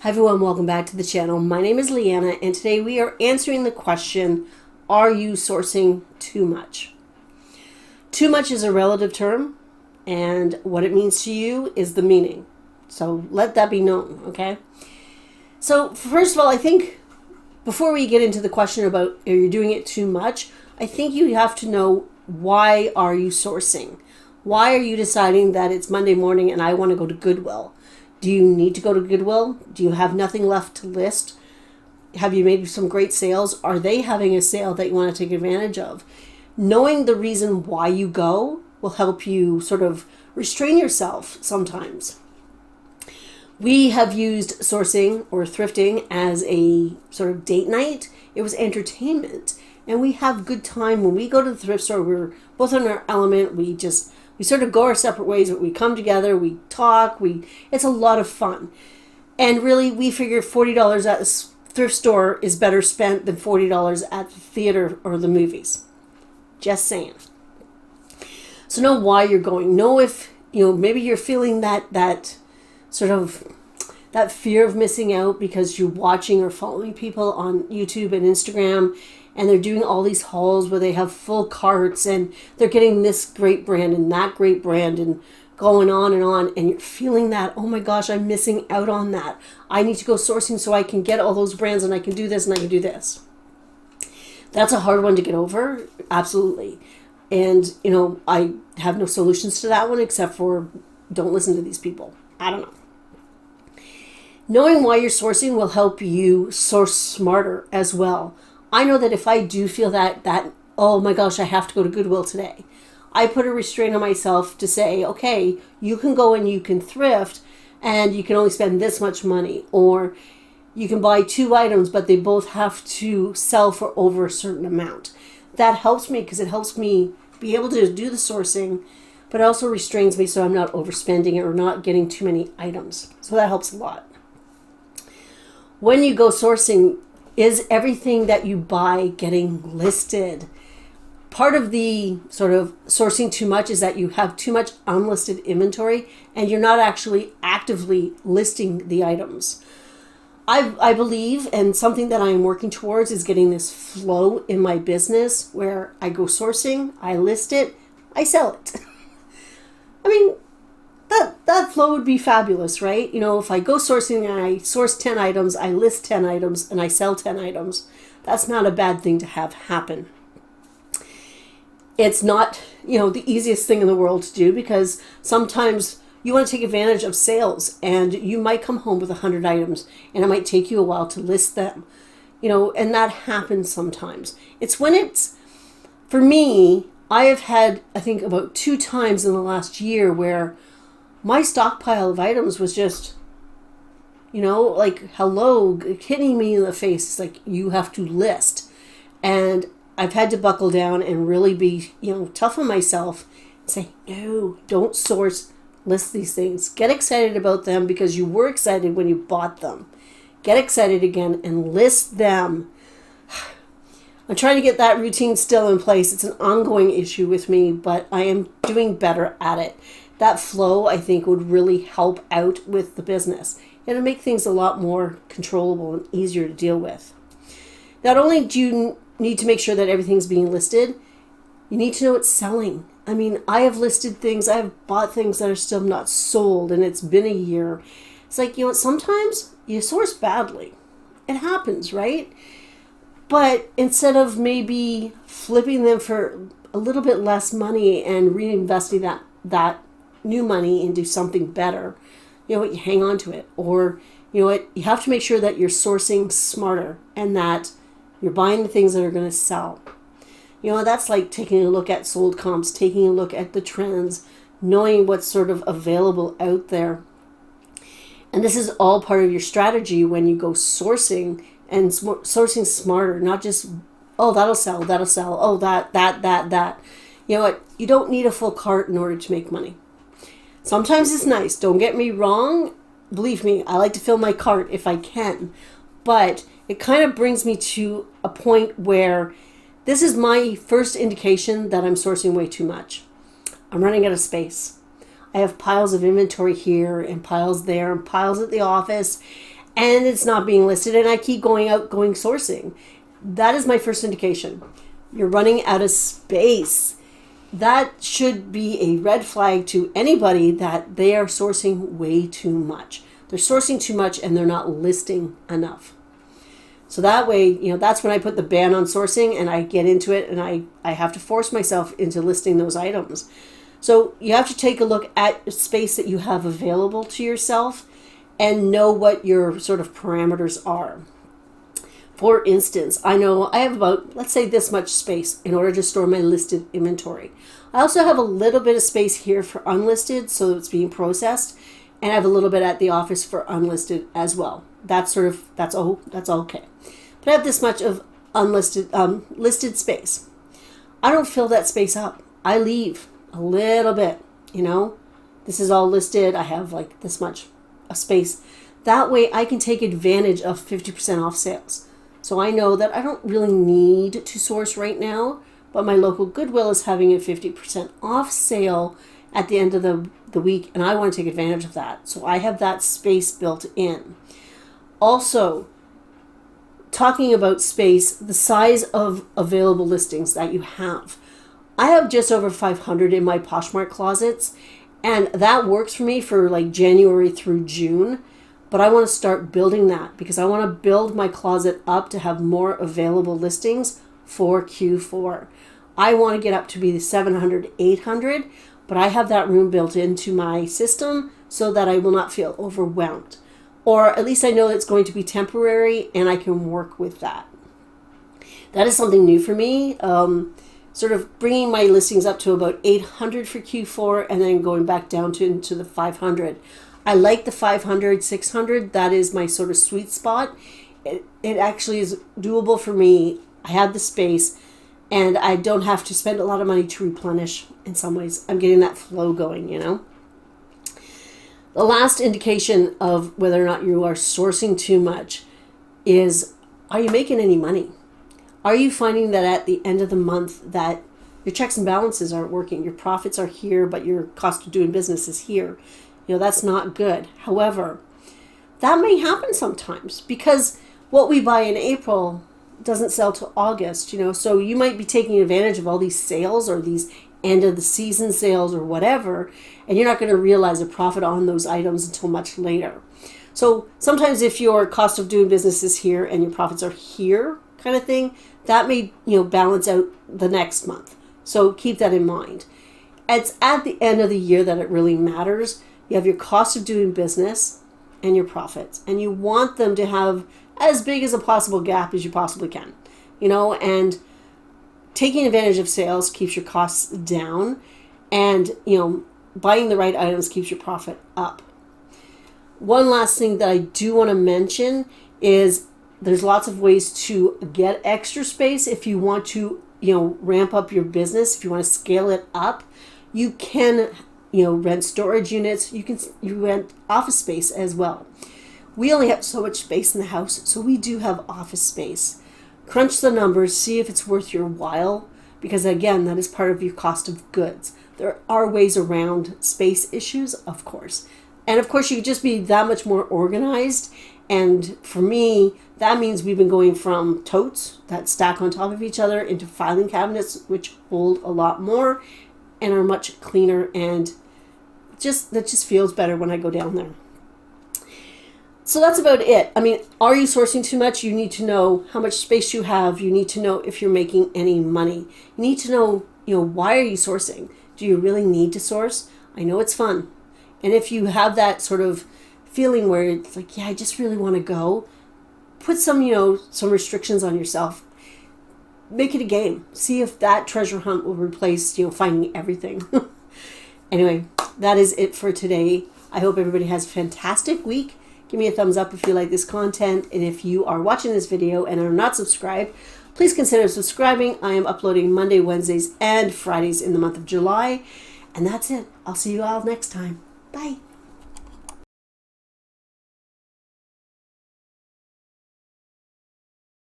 Hi everyone, welcome back to the channel. My name is Leanna and today we are answering the question, are you sourcing too much? Too much is a relative term and what it means to you is the meaning. So let that be known, okay? So first of all, I think before we get into the question about are you doing it too much, I think you have to know, why are you sourcing? Why are you deciding that it's Monday morning and I want to go to Goodwill? Do you need to go to Goodwill? Do you have nothing left to list? Have you made some great sales? Are they having a sale that you want to take advantage of? Knowing the reason why you go will help you sort of restrain yourself sometimes. We have used sourcing or thrifting as a sort of date night. It was entertainment. And we have good time when we go to the thrift store. We're both in our element. We sort of go our separate ways, but we come together, we talk, it's a lot of fun. And really, we figure $40 at the thrift store is better spent than $40 at the theater or the movies. Just saying. So know why you're going. Know if, maybe you're feeling that sort of that fear of missing out because you're watching or following people on YouTube and Instagram, and they're doing all these hauls where they have full carts and they're getting this great brand and that great brand and going on, and you're feeling that, oh my gosh, I'm missing out on that. I need to go sourcing so I can get all those brands and I can do this and I can do this. That's a hard one to get over, absolutely. And, I have no solutions to that one except for don't listen to these people. I don't know. Knowing why you're sourcing will help you source smarter as well. I know that if I do feel that, oh my gosh, I have to go to Goodwill today, I put a restraint on myself to say, okay, you can go and you can thrift and you can only spend this much money, or you can buy 2 items, but they both have to sell for over a certain amount. That helps me because it helps me be able to do the sourcing, but it also restrains me so I'm not overspending or not getting too many items. So that helps a lot. When you go sourcing, is everything that you buy getting listed? Part of the sort of sourcing too much is that you have too much unlisted inventory and you're not actually actively listing the items. I believe, and something that I am working towards, is getting this flow in my business where I go sourcing, I list it, I sell it. I mean, that flow would be fabulous, right? If I go sourcing and I source 10 items, I list 10 items, and I sell 10 items, that's not a bad thing to have happen. It's not, the easiest thing in the world to do, because sometimes you want to take advantage of sales and you might come home with 100 items and it might take you a while to list them, and that happens sometimes. For me, I have had, I think, about 2 times in the last year where my stockpile of items was just, like, hello, hitting me in the face. It's like, you have to list. And I've had to buckle down and really be, tough on myself and say, no, don't source, list these things. Get excited about them because you were excited when you bought them. Get excited again and list them. I'm trying to get that routine still in place. It's an ongoing issue with me, but I am doing better at it. That flow, I think, would really help out with the business. It'll make things a lot more controllable and easier to deal with. Not only do you need to make sure that everything's being listed, you need to know it's selling. I mean, I have listed things, I have bought things that are still not sold, and it's been a year. It's like, sometimes you source badly. It happens, right? But instead of maybe flipping them for a little bit less money and reinvesting that new money into something better, you hang on to it. Or, you have to make sure that you're sourcing smarter and that you're buying the things that are going to sell. That's like taking a look at sold comps, taking a look at the trends, knowing what's sort of available out there. And this is all part of your strategy when you go sourcing, and sourcing smarter, not just, oh, that'll sell, oh, that. You know what? You don't need a full cart in order to make money. Sometimes it's nice. Don't get me wrong. Believe me, I like to fill my cart if I can. But it kind of brings me to a point where this is my first indication that I'm sourcing way too much. I'm running out of space. I have piles of inventory here and piles there and piles at the office. and it's not being listed, and I keep going sourcing. That is my first indication. You're running out of space. That should be a red flag to anybody that they are sourcing way too much. They're sourcing too much and they're not listing enough. So that way, that's when I put the ban on sourcing and I get into it, and I have to force myself into listing those items. So you have to take a look at space that you have available to yourself and know what your sort of parameters are. For instance, I know I have about, let's say, this much space in order to store my listed inventory. I also have a little bit of space here for unlisted, so it's being processed, and I have a little bit at the office for unlisted as well. That's okay. But I have this much of unlisted, listed space. I don't fill that space up. I leave a little bit, This is all listed. I have like this much of space. That way I can take advantage of 50% off sales. So I know that I don't really need to source right now, but my local Goodwill is having a 50% off sale at the end of the week, and I want to take advantage of that. So I have that space built in. Also, talking about space, the size of available listings that you have. I have just over 500 in my Poshmark closets, and that works for me for like January through June. But I want to start building that because I want to build my closet up to have more available listings for Q4. I want to get up to be the 700, 800, but I have that room built into my system so that I will not feel overwhelmed. Or at least I know it's going to be temporary and I can work with that. That is something new for me. Sort of bringing my listings up to about 800 for Q4 and then going back down into the 500. I like the 500, 600. That is my sort of sweet spot. It actually is doable for me. I have the space and I don't have to spend a lot of money to replenish in some ways. I'm getting that flow going, The last indication of whether or not you are sourcing too much is, are you making any money? Are you finding that at the end of the month that your checks and balances aren't working? Your profits are here, but your cost of doing business is here. That's not good. However, that may happen sometimes because what we buy in April doesn't sell till August, so you might be taking advantage of all these sales or these end of the season sales or whatever, and you're not going to realize a profit on those items until much later. So sometimes if your cost of doing business is here and your profits are here kind of thing, that may, balance out the next month. So keep that in mind. It's at the end of the year that it really matters. You have your cost of doing business and your profits, and you want them to have as big as a possible gap as you possibly can, and taking advantage of sales keeps your costs down, and, buying the right items keeps your profit up. One last thing that I do want to mention is there's lots of ways to get extra space if you want to, ramp up your business, if you want to scale it up. You can rent storage units. You rent office space as well. We only have so much space in the house, so we do have office space. Crunch the numbers, see if it's worth your while, because again, that is part of your cost of goods. There are ways around space issues, of course. And of course, you could just be that much more organized. And for me, that means we've been going from totes that stack on top of each other into filing cabinets, which hold a lot more and are much cleaner, and that just feels better when I go down there. So that's about it. I mean, are you sourcing too much? You need to know how much space you have. You need to know if you're making any money. You need to know, why are you sourcing? Do you really need to source? I know it's fun. And if you have that sort of feeling where it's like, yeah, I just really want to go, put some restrictions on yourself. Make it a game. See if that treasure hunt will replace, finding everything. Anyway, that is it for today. I hope everybody has a fantastic week. Give me a thumbs up if you like this content. And if you are watching this video and are not subscribed, please consider subscribing. I am uploading Monday, Wednesdays, and Fridays in the month of July. And that's it. I'll see you all next time. Bye.